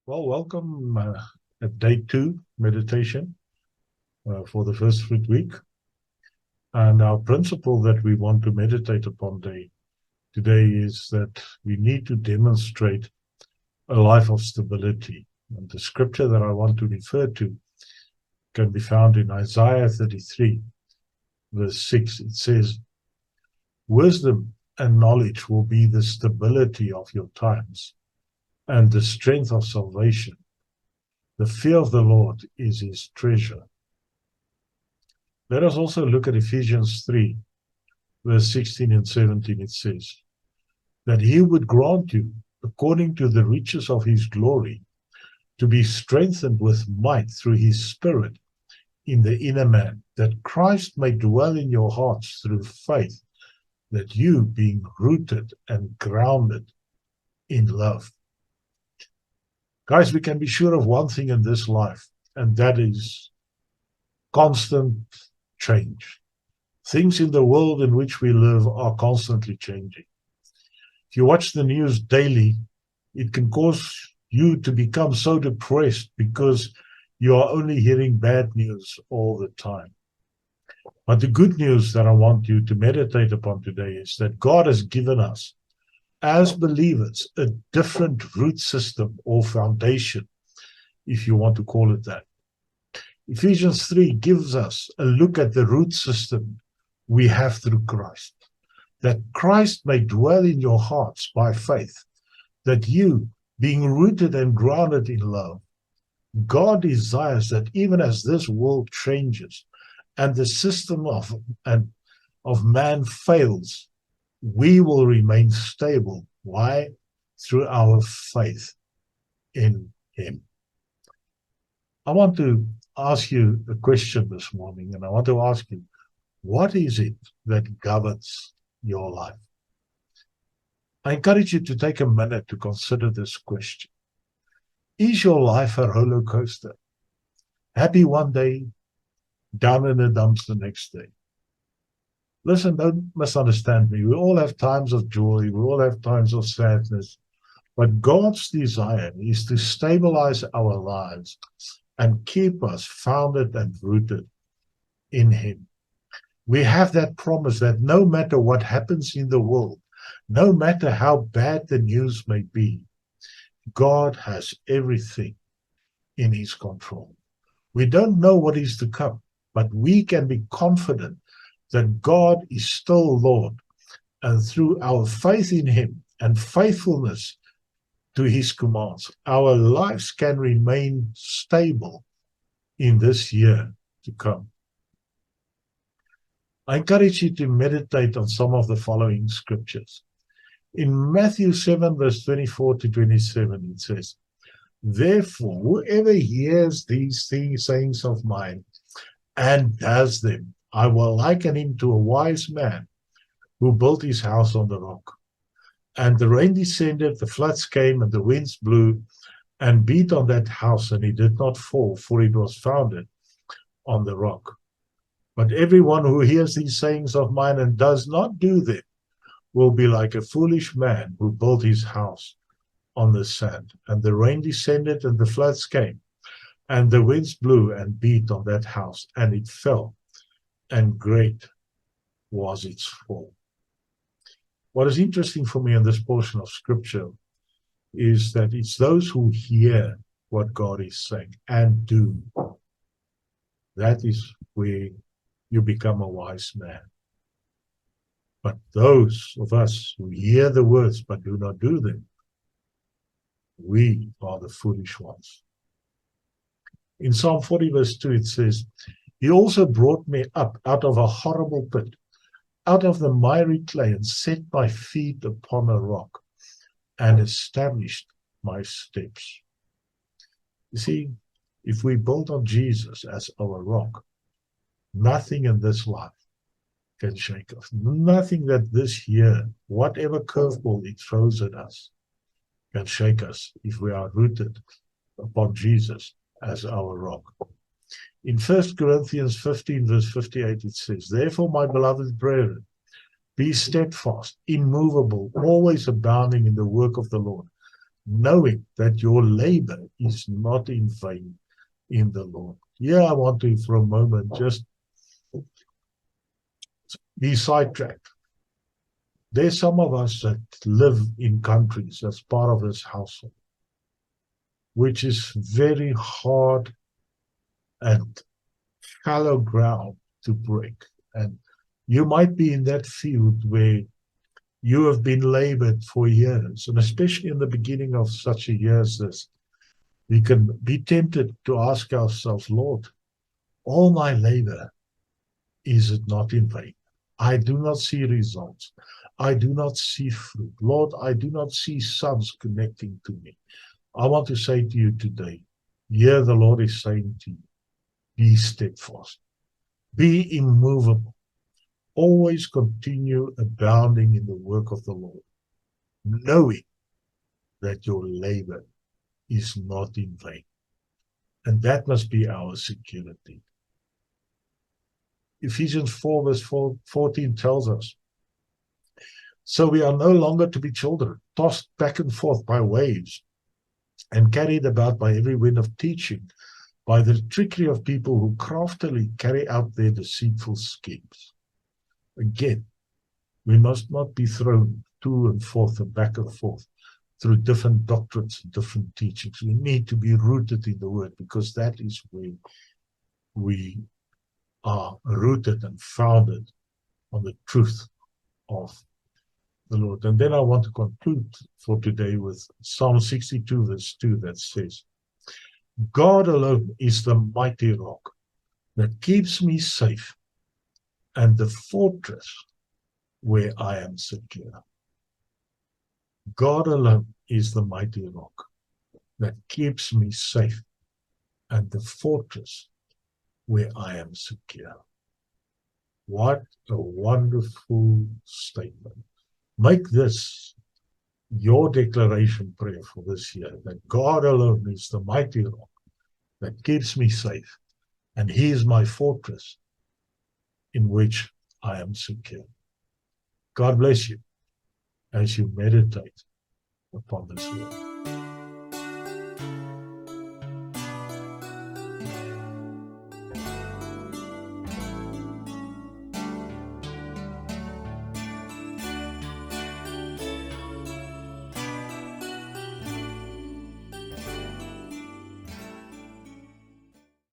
Well, welcome at day 2 meditation for the first fruit week. And our principle that we want to meditate upon today is that we need to demonstrate a life of stability. And the scripture that I want to refer to can be found in Isaiah 33, verse 6. It says, "Wisdom and knowledge will be the stability of your times and the strength of salvation. The fear of the Lord is his treasure." Let us also look at Ephesians 3, verse 16 and 17. It says, "That he would grant you, according to the riches of his glory, to be strengthened with might through his Spirit in the inner man, that Christ may dwell in your hearts through faith, that you, being rooted and grounded in love." Guys, we can be sure of one thing in this life, and that is constant change. Things in the world in which we live are constantly changing. If you watch the news daily, it can cause you to become so depressed because you are only hearing bad news all the time. But the good news that I want you to meditate upon today is that God has given us, as believers, a different root system or foundation, if you want to call it that. Ephesians 3 gives us a look at the root system we have through Christ, that Christ may dwell in your hearts by faith, that you, being rooted and grounded in love, God desires that even as this world changes and the system of man fails, we will remain stable. Why? Through our faith in him. I want to ask you a question this morning, and I want to ask you, what is it that governs your life? I encourage you to take a minute to consider this question. Is your life a roller coaster? Happy one day, down in the dumps the next day. Listen, don't misunderstand me. We all have times of joy. We all have times of sadness. But God's desire is to stabilize our lives and keep us founded and rooted in him. We have that promise that no matter what happens in the world, no matter how bad the news may be, God has everything in his control. We don't know what is to come, but we can be confident that God is still Lord, and through our faith in him and faithfulness to his commands, our lives can remain stable in this year to come. I encourage you to meditate on some of the following scriptures. In Matthew 7, verse 24 to 27, it says, "Therefore, whoever hears these sayings of mine and does them, I will liken him to a wise man who built his house on the rock. And the rain descended, the floods came, and the winds blew and beat on that house, and it did not fall, for it was founded on the rock. But everyone who hears these sayings of mine and does not do them will be like a foolish man who built his house on the sand. And the rain descended, and the floods came, and the winds blew and beat on that house, and it fell, and great was its fall." What is interesting for me in this portion of scripture is that it's those who hear what God is saying and do. That is where you become a wise man. But those of us who hear the words but do not do them, we are the foolish ones. In Psalm 40, verse 2, it says, "He also brought me up out of a horrible pit, out of the miry clay, and set my feet upon a rock, and established my steps." You see, if we build on Jesus as our rock, nothing in this life can shake us. Nothing that this year, whatever curveball it throws at us, can shake us if we are rooted upon Jesus as our rock. In 1 Corinthians 15, verse 58, it says, "Therefore, my beloved brethren, be steadfast, immovable, always abounding in the work of the Lord, knowing that your labor is not in vain in the Lord. Here I want to, for a moment, just be sidetracked. There's some of us that live in countries as part of this household, which is very hard and shallow ground to break. And you might be in that field where you have been labored for years, and especially in the beginning of such a year as this, we can be tempted to ask ourselves, Lord, all my labor, is it not in vain? I do not see results. I do not see fruit. Lord, I do not see sons connecting to me. I want to say to you today, here the Lord is saying to you, be steadfast, be immovable, always continue abounding in the work of the Lord, knowing that your labor is not in vain. And that must be our security. Ephesians 4 verse 14 tells us, so we are no longer to be children, tossed back and forth by waves and carried about by every wind of teaching, by the trickery of people who craftily carry out their deceitful schemes. Again, we must not be thrown to and forth and back and forth through different doctrines and different teachings. We need to be rooted in the Word, because that is where we are rooted and founded on the truth of the Lord. And then I want to conclude for today with Psalm 62 verse 2 that says, God alone is the mighty rock that keeps me safe, and the fortress where I am secure. God alone is the mighty rock that keeps me safe, and the fortress where I am secure. What a wonderful statement. Make this your declaration prayer for this year, that God alone is the mighty rock that keeps me safe, and He is my fortress in which I am secure. God bless you as you meditate upon this word.